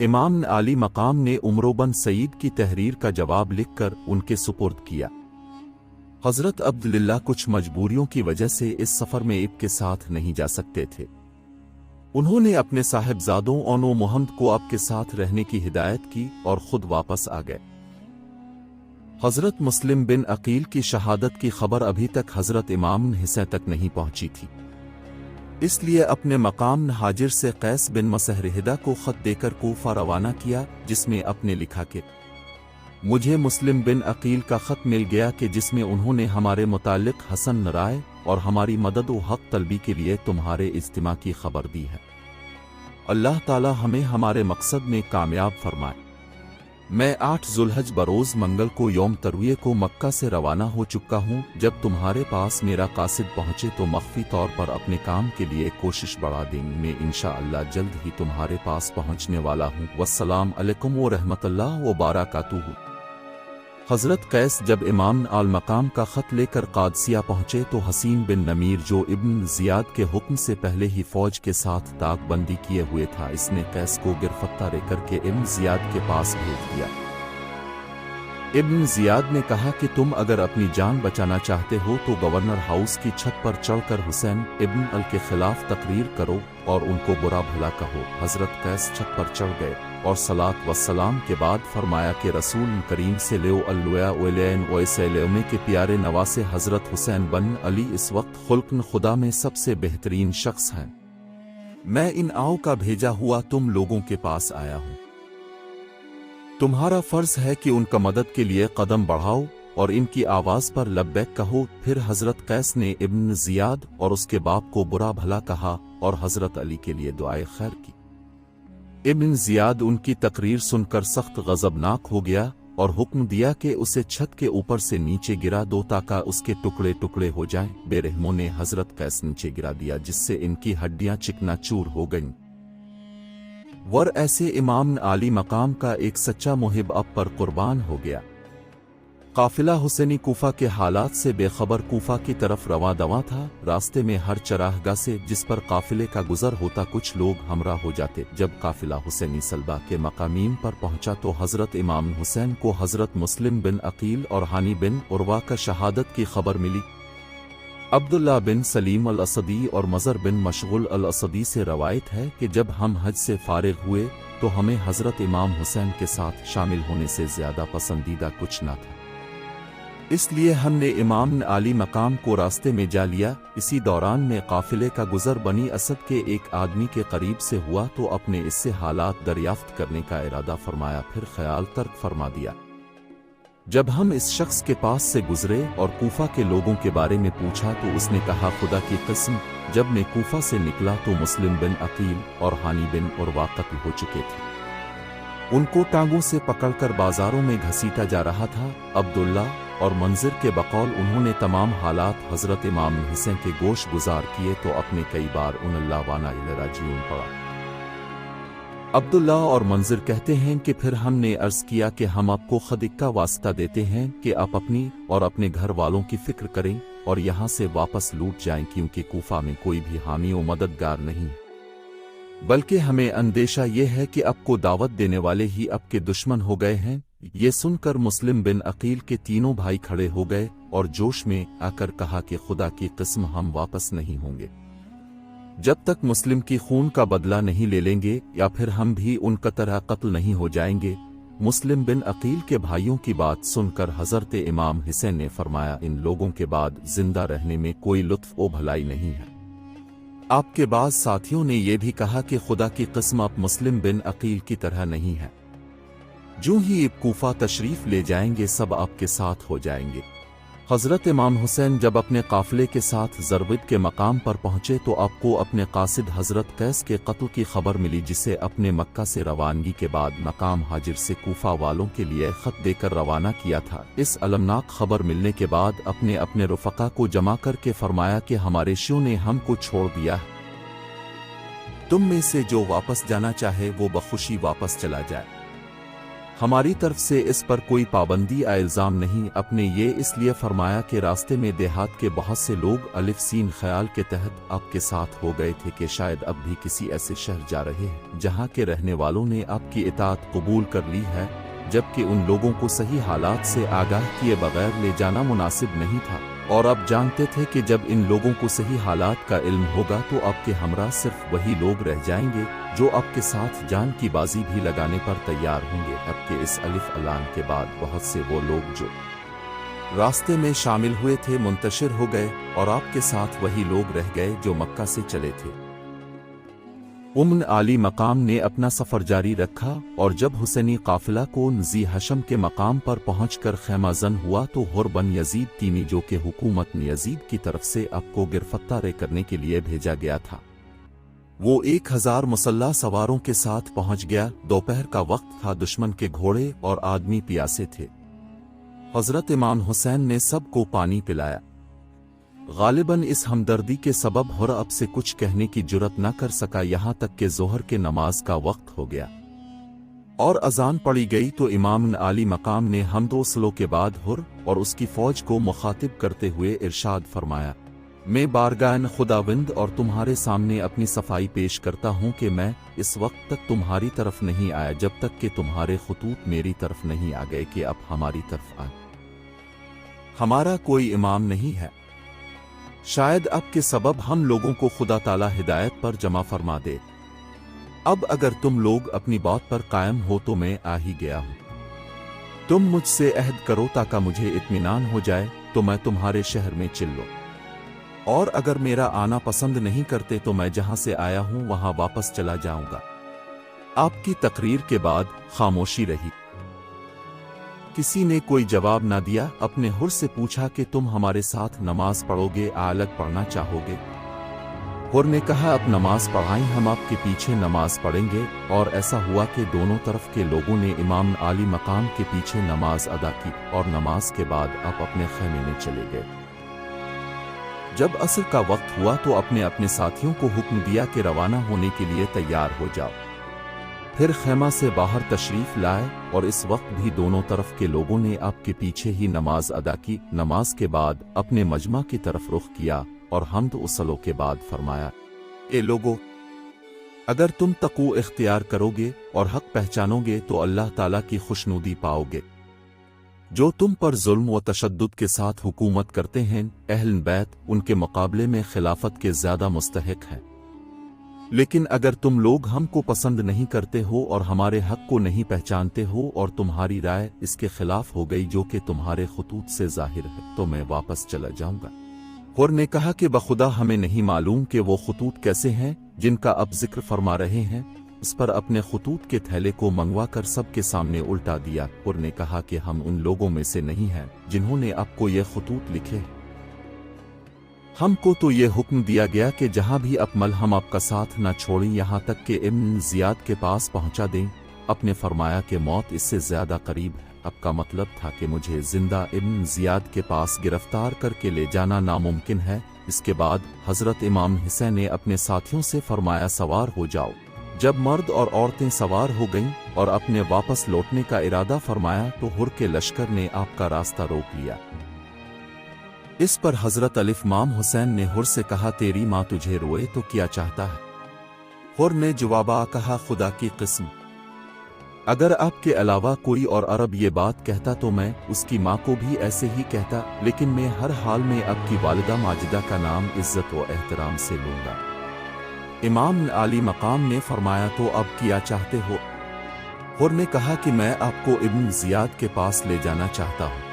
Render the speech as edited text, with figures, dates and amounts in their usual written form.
इमाम आली मकाम ने उमरोबन सईद की तहरीर का जवाब लिखकर उनके सुपुर्द किया। हजरत अब्दुल्लाह कुछ मजबूरियों की वजह से इस सफर में इब के साथ नहीं जा सकते थे। उन्होंने अपने साहिबजादों ओनो मोहम्मद को अब के साथ रहने की हिदायत की और खुद वापस आ गए। हजरत मुस्लिम बिन अकील की शहादत की खबर अभी तक हजरत इमाम हुसैन तक नहीं पहुंची थी, इसलिए अपने मकाम हाजिर से कैस बिन मसहरहिदा को खत देकर कूफा रवाना किया, जिसमें अपने लिखा कि मुझे मुस्लिम बिन अकील का खत मिल गया कि जिसमें उन्होंने हमारे मुतालिक हसन नराय और हमारी मदद व हक तलबी के लिए तुम्हारे इज्तिमा की खबर दी है। अल्लाह ताला हमें हमारे मकसद में कामयाब फरमाए। मैं 8 जुल्हज बरोज मंगल को यौम तरविये को मक्का से रवाना हो चुका हूँ। जब तुम्हारे पास मेरा कासिद पहुँचे तो मख्फी तौर पर अपने काम के लिए कोशिश बढ़ा देंगे। मैं इंशाअल्लाह जल्द ही तुम्हारे पास पहुँचने वाला हूँ। वस्सलाम अलैकुम व रहमतुल्लाह व बारकातुहू। हजरत कैस जब इमाम आल मकाम का खत लेकर कादसिया पहुँचे तो हसीन बिन नमीर, जो इब्न जियाद के हुक्म से पहले ही फौज के साथ ताकबंदी किए हुए था, इसने कैस को गिरफ्तार करके इब्न जियाद के पास भेज दिया। इब्न जियाद ने कहा कि तुम अगर अपनी जान बचाना चाहते हो तो गवर्नर हाउस की छत पर चढ़कर हुसैन इब्न अल के खिलाफ तकरीर करो और उनको बुरा भला कहो। हजरत कैस छत पर चढ़ गए और सलात व सलाम के बाद फरमाया कि रसूल करीम से ले ओले के प्यारे नवासे हजरत हुसैन बन अली इस वक्त खुल्कन खुदा में सबसे बेहतरीन शख्स हैं। मैं इन आओ का भेजा हुआ तुम लोगों के पास आया हूँ। तुम्हारा फर्ज है कि उनका मदद के लिए कदम बढ़ाओ और इनकी आवाज पर लब्बैक कहो। फिर हजरत कैस ने इब्न जियाद और उसके बाप को बुरा भला कहा और हजरत अली के लिए दुआए खैर की। इब्न जियाद उनकी तकरीर सुनकर सख्त गजबनाक हो गया और हुक्म दिया कि उसे छत के ऊपर से नीचे गिरा दो ताकि उसके टुकड़े टुकड़े हो जाएं। बेरहमों ने हजरत कैस नीचे गिरा दिया, जिससे इनकी हड्डियां चिकनाचूर हो गईं। वर ऐसे इमाम आली मकाम का एक सच्चा मुहिब अब पर कुर्बान हो गया। काफिला हुसैनी कूफा के हालात से बेखबर कूफा की तरफ रवा दवा था। रास्ते में हर चराहगा से जिस पर काफिले का गुजर होता कुछ लोग हमरा हो जाते। जब काफिला हुसैनी सलबा के मकामीम पर पहुंचा तो हजरत इमाम हुसैन को हजरत मुस्लिम बिन अकील और हानी बिन उर्वा का शहादत की खबर मिली। अब्दुल्ला बिन सलीम अल असदी और मज़र बिन मशगुल अल असदी से रवायत है कि जब हम हज से फारिग हुए तो हमें हजरत इमाम हुसैन के साथ शामिल होने से ज्यादा पसंदीदा कुछ न था, इसलिए हमने इमाम आली मकाम को रास्ते में जा लिया। इसी दौरान में काफिले का गुजर बनी असद के एक आदमी के करीब से हुआ तो अपने इससे हालात दरियाफ्त करने का इरादा फरमाया, फिर ख्याल तर्क फरमा दिया। जब हम इस शख्स के पास से गुजरे और कूफा के लोगों के बारे में पूछा तो उसने कहा, खुदा की कसम, जब मैं कूफा से निकला तो मुस्लिम बिन अकील और हानी बिन उर्वा कत्ल हो चुके थे। उनको टांगों से पकड़कर बाजारों में घसीटा जा रहा था। अब्दुल्ला और मंजिर के बकौल उन्होंने तमाम हालात हजरत इमाम हुसैन के गोश गुजार किए तो अपने कई बार उन्नल्लाह वाना इलैहि राजिऊन पड़ा। अब्दुल्ला और मंजिर कहते हैं कि फिर हमने अर्ज किया कि हम आपको खदिक का वास्ता देते हैं कि आप अपनी और अपने घर वालों की फिक्र करें और यहाँ से वापस लूट जाएं, क्योंकि कूफा में कोई भी हामी और मददगार नहीं, बल्कि हमें अंदेशा ये है कि आपको दावत देने वाले ही आपके दुश्मन हो गए हैं। ये सुनकर मुस्लिम बिन अकील के तीनों भाई खड़े हो गए और जोश में आकर कहा कि खुदा की कसम, हम वापस नहीं होंगे जब तक मुस्लिम की खून का बदला नहीं ले लेंगे या फिर हम भी उनका तरह कत्ल नहीं हो जाएंगे। मुस्लिम बिन अकील के भाइयों की बात सुनकर हजरत इमाम हुसैन ने फरमाया, इन लोगों के बाद जिंदा रहने में कोई लुत्फ ओ भलाई नहीं है। आपके बाद साथियों ने यह भी कहा कि खुदा की कसम, आप मुस्लिम बिन अकील की तरह नहीं है। जो ही कूफा तशरीफ ले जाएंगे सब आपके साथ हो जाएंगे। हजरत इमाम हुसैन जब अपने काफिले के साथ ज़रविद के मकाम पर पहुंचे तो आपको अपने कासिद हजरत कैस के कत्ल की खबर मिली, जिसे अपने मक्का से रवानगी के बाद मकाम हाजिर से कूफा वालों के लिए खत देकर रवाना किया था। इस अलमनाक खबर मिलने के बाद अपने अपने रुफका को जमा करके फरमाया कि हमारे शियों ने हमको छोड़ दिया है, तुम में से जो वापस जाना चाहे वो बखुशी वापस चला जाए। हमारी तरफ से इस पर कोई पाबंदी या इल्ज़ाम नहीं। आपने ये इसलिए फरमाया कि रास्ते में देहात के बहुत से लोग अलिफ सीन ख्याल के तहत आपके साथ हो गए थे कि शायद अब भी किसी ऐसे शहर जा रहे हैं जहाँ के रहने वालों ने आपकी इताअत कबूल कर ली है, जबकि उन लोगों को सही हालात से आगाह किए बगैर ले जाना मुनासिब नहीं था। और अब जानते थे कि जब इन लोगों को सही हालात का इल्म होगा तो आपके हमरा सिर्फ वही लोग रह जाएंगे जो आपके साथ जान की बाजी भी लगाने पर तैयार होंगे। अब के इस अलिफ अलान के बाद बहुत से वो लोग जो रास्ते में शामिल हुए थे मुंतशिर हो गए और आपके साथ वही लोग रह गए जो मक्का से चले थे। उम्म आली मकाम ने अपना सफ़र जारी रखा और जब हुसैनी काफिला को नज़ी हशम के मकाम पर पहुंचकर खैमाजन हुआ तो हुर बन यजीद तीनी जो कि हुकूमत यजीद की तरफ से आपको गिरफ्तार करने के लिए भेजा गया था, वो 1000 मुसल्ला सवारों के साथ पहुंच गया। दोपहर का वक्त था, दुश्मन के घोड़े और आदमी प्यासे थे। हजरत इमाम हुसैन ने सबको पानी पिलाया। गालिबन इस हमदर्दी के सबब हुर अब से कुछ कहने की जुर्रत न कर सका, यहाँ तक कि जोहर के नमाज का वक्त हो गया और अजान पड़ी गई तो इमाम आली मकाम ने हमदोसलो के बाद हुर और उसकी फौज को मुखातिब करते हुए इरशाद फरमाया, मैं बारगाह खुदाविंद और तुम्हारे सामने अपनी सफाई पेश करता हूँ कि मैं इस वक्त तक तुम्हारी तरफ नहीं आया जब तक कि तुम्हारे खुतूत मेरी तरफ नहीं आ गए कि अब हमारी तरफ आए। हमारा कोई इमाम नहीं है, शायद अब के सबब हम लोगों को खुदा ताला हिदायत पर जमा फरमा दे। अब अगर तुम लोग अपनी बात पर कायम हो तो मैं आ ही गया हूं। तुम मुझसे अहद करो ताकि मुझे इत्मीनान हो जाए तो मैं तुम्हारे शहर में चिल्लो, और अगर मेरा आना पसंद नहीं करते तो मैं जहां से आया हूं वहां वापस चला जाऊंगा। आपकी तकरीर के बाद खामोशी रही, किसी ने कोई जवाब ना दिया। अपने हुर से पूछा कि तुम हमारे साथ नमाज पढ़ोगे या अलग पढ़ना चाहोगे? हुर ने कहा, अब नमाज पढ़ाएं, हम आपके पीछे नमाज पढ़ेंगे। और ऐसा हुआ कि दोनों तरफ के लोगों ने इमाम आली मकाम के पीछे नमाज अदा की और नमाज के बाद आप अपने खैमे में चले गए। जब असर का वक्त हुआ तो अपने अपने साथियों को हुक्म दिया कि रवाना होने के लिए तैयार हो जाओ। फिर खैमा से बाहर तशरीफ लाए और इस वक्त भी दोनों तरफ के लोगों ने आपके पीछे ही नमाज अदा की। नमाज के बाद अपने मजमा की तरफ रुख किया और हम्द उसलो के बाद फरमाया, ए लोगो, अगर तुम तक़ू इख्तियार करोगे और हक पहचानोगे तो अल्लाह ताला की खुशनुदी पाओगे। जो तुम पर जुल्म व तशद्दुद के साथ हुकूमत करते हैं, अहल बैत उनके मुकाबले में खिलाफत के ज्यादा मुस्तहिक है। लेकिन अगर तुम लोग हमको पसंद नहीं करते हो और हमारे हक को नहीं पहचानते हो और तुम्हारी राय इसके खिलाफ हो गई जो कि तुम्हारे खुतूत से जाहिर है, तो मैं वापस चला जाऊंगा। हुर ने कहा कि बखुदा हमें नहीं मालूम कि वो खुतूत कैसे हैं जिनका अब जिक्र फरमा रहे हैं। इस पर अपने खुतूत के थैले को मंगवा कर सबके सामने उल्टा दिया। हुर ने कहा कि हम उन लोगों में से नहीं हैं जिन्होंने आपको ये खुतूत लिखे हैं। हमको तो ये हुक्म दिया गया कि जहां भी अपमल हम आपका साथ न छोड़ें, यहां तक कि इब्न जियाद के पास पहुंचा दें। अपने फरमाया कि मौत इससे ज्यादा करीब है। अब का मतलब था कि मुझे जिंदा इब्न जियाद के पास गिरफ्तार करके ले जाना नामुमकिन है। इसके बाद हजरत इमाम हुसैन ने अपने साथियों से फरमाया, सवार हो जाओ। जब मर्द और औरतें सवार हो गईं और अपने वापस लौटने का इरादा फरमाया तो हुर के लश्कर ने आपका रास्ता रोक लिया। इस पर हजरत अलिफ इमाम हुसैन ने हुर से कहा, तेरी माँ तुझे रोए तो क्या चाहता है? हुर ने जवाबा कहा, खुदा की किस्म, अगर आपके अलावा कोई और अरब ये बात कहता तो मैं उसकी माँ को भी ऐसे ही कहता, लेकिन मैं हर हाल में आपकी वालिदा माजिदा का नाम इज्जत व एहतराम से लूंगा। इमाम आली मकाम ने फरमाया, तो अब क्या चाहते हो? हुर ने कहा कि मैं आपको इब्न जियाद के पास ले जाना चाहता हूँ।